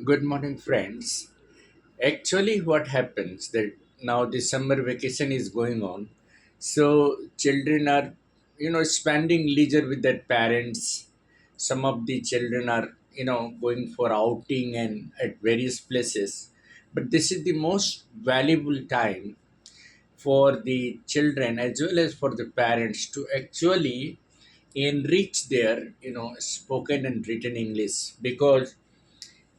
Good morning, friends. Actually, what happens that now the summer vacation is going on, so children are, spending leisure with their parents. Some of the children are, going for outing and at various places. But this is the most valuable time for the children as well as for the parents to actually enrich their, spoken and written English because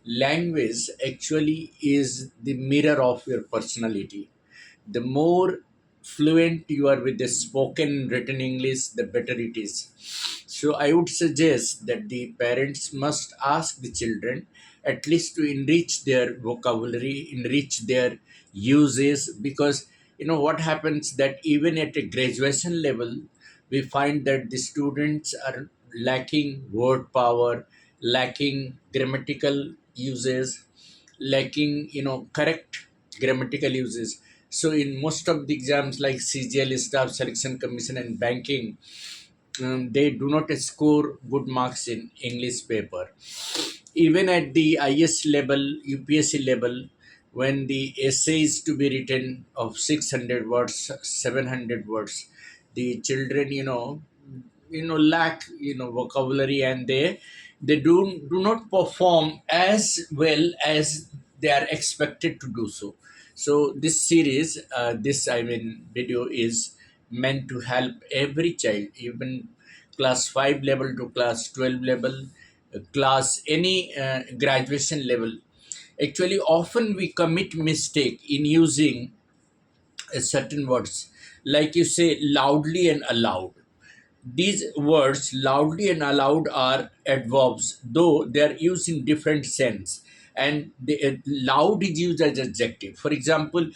language actually is the mirror of your personality. The more fluent you are with the spoken and written English, the better it is. So I would suggest that the parents must ask the children at least to enrich their vocabulary, enrich their uses, because what happens that even at a graduation level, we find that the students are lacking word power, lacking grammatical uses, lacking correct grammatical uses. So in most of the exams like CGL, Staff Selection Commission, and banking, they do not score good marks in English paper. Even at the IS level, UPSC level, when the essay is to be written of 600 words, 700 words, the children, lack, vocabulary, and they do not perform as well as they are expected to do so. So this series, this I mean video is meant to help every child, even class 5 level to class 12 level, class any graduation level. Actually, often we commit mistake in using certain words, like you say loudly and aloud. These words, loudly and aloud, are adverbs, though they are used in different sense. And loud is used as adjective. For example,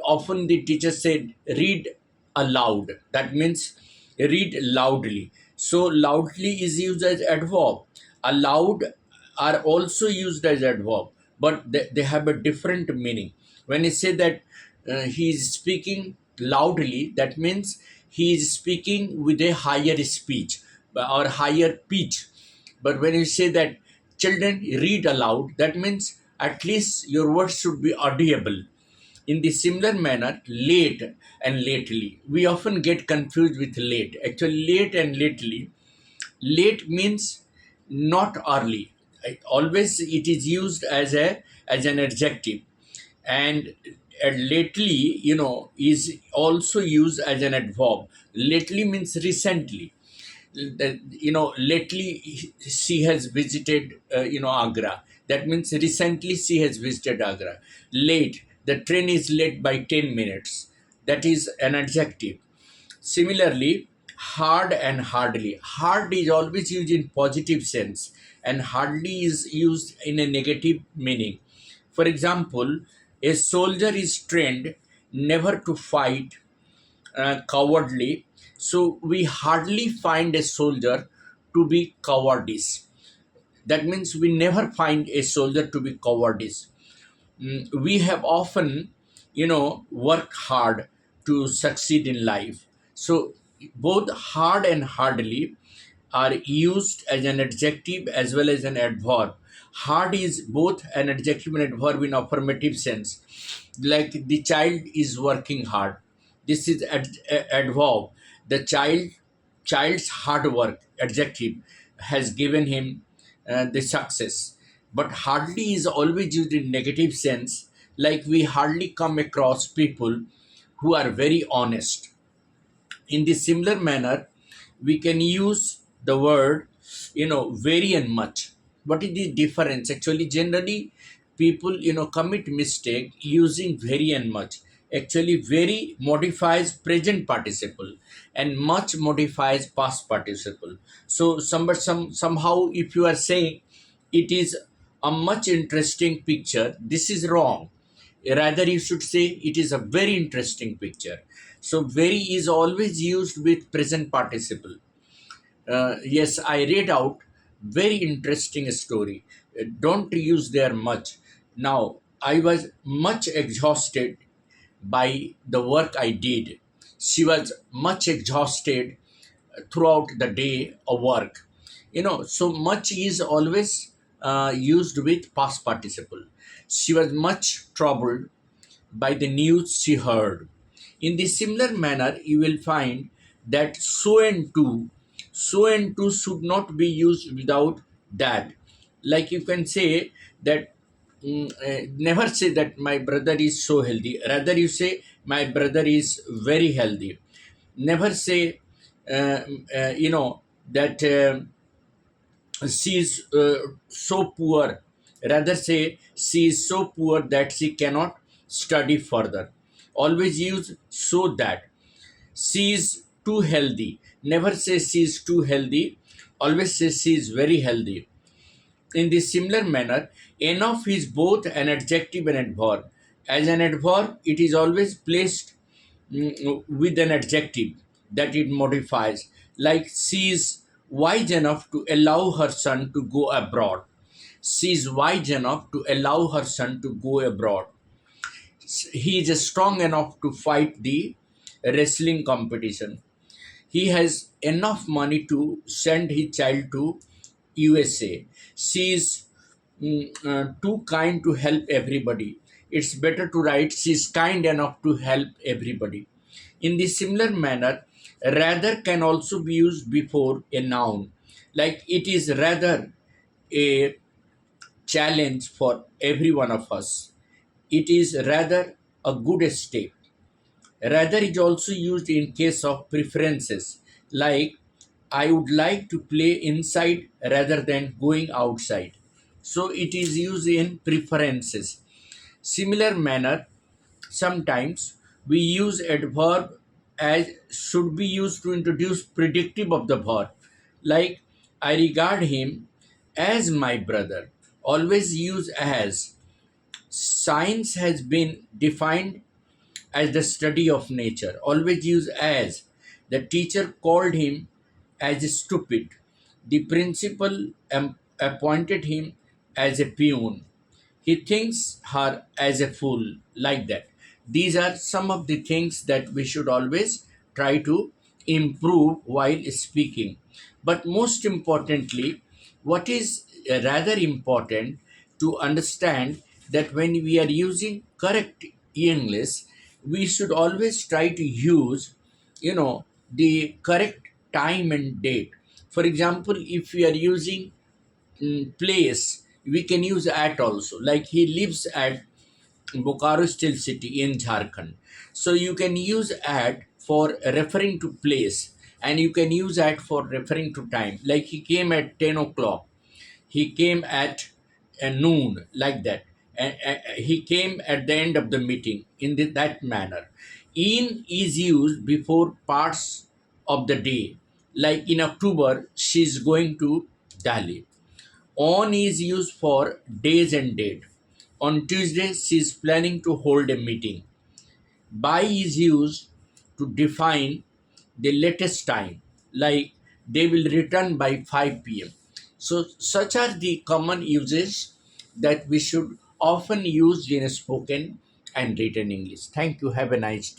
often the teacher said, "Read aloud." That means read loudly. So loudly is used as adverb. Aloud are also used as adverb, but they have a different meaning. When you say that he is speaking loudly, that means he is speaking with a higher speech or higher pitch. But when you say that children read aloud, that means at least your words should be audible. In the similar manner, late and lately, we often get confused with late. Actually, late and lately, late means not early. Always it is used as an adjective, and lately, is also used as an adverb. Lately means recently. Lately she has visited, Agra. That means recently she has visited Agra. Late, the train is late by 10 minutes. That is an adjective. Similarly, hard and hardly. Hard is always used in positive sense, and hardly is used in a negative meaning. For example, a soldier is trained never to fight cowardly. So we hardly find a soldier to be cowardice. That means we never find a soldier to be cowardice. We have often, worked hard to succeed in life. So both hard and hardly are used as an adjective as well as an adverb. Hard is both an adjective and adverb in affirmative sense. Like the child is working hard. This is adverb. The child's hard work, adjective, has given him the success. But hardly is always used in negative sense, like we hardly come across people who are very honest. In the similar manner, we can use the word, very and much. What is the difference? Actually, generally, people, commit mistake using very and much. Actually, very modifies present participle and much modifies past participle. So, somehow, if you are saying it is a much interesting picture, this is wrong. Rather, you should say it is a very interesting picture. So very is always used with present participle. Yes, I read out very interesting story. Don't use there much. Now I was much exhausted by the work I did. She was much exhausted throughout the day of work. So much is always used with past participle. She was much troubled by the news she heard. In the similar manner, you will find that so and to should not be used without that. Like you can say that, never say that my brother is so healthy. Rather, you say my brother is very healthy. Never say, that. She is so poor. Rather say she is so poor that she cannot study further. Always use so that. She is too healthy. Never say she is too healthy. Always say she is very healthy. In the similar manner, enough is both an adjective and adverb. As an adverb, it is always placed with an adjective that it modifies, like she is wise enough to allow her son to go abroad. She is wise enough to allow her son to go abroad. He is strong enough to fight the wrestling competition. He has enough money to send his child to USA. She is too kind to help everybody. It's better to write she is kind enough to help everybody. In the similar manner, rather can also be used before a noun. Like it is rather a challenge for every one of us. It is rather a good step. Rather is also used in case of preferences, like I would like to play inside rather than going outside. So it is used in preferences. Similar manner, sometimes we use adverb as should be used to introduce predictive of the verb, like I regard him as my brother. Always use as. Science has been defined as the study of nature. Always use as. The teacher called him as stupid. The principal appointed him as a peon. He thinks her as a fool, like that. These are some of the things that we should always try to improve while speaking. But most importantly, what is rather important to understand that when we are using correct English, we should always try to use, the correct time and date. For example, if we are using place, we can use at also. Like he lives at Bokaro Steel City in Jharkhand. So you can use at for referring to place, and you can use at for referring to time. Like he came at 10 o'clock, he came at noon, like that. And he came at the end of the meeting in that manner. In is used before parts of the day. Like in October, she's going to Delhi. On is used for days and date. On Tuesday, she is planning to hold a meeting. By is used to define the latest time, like they will return by 5 p.m. So, such are the common uses that we should often use in spoken and written English. Thank you. Have a nice day.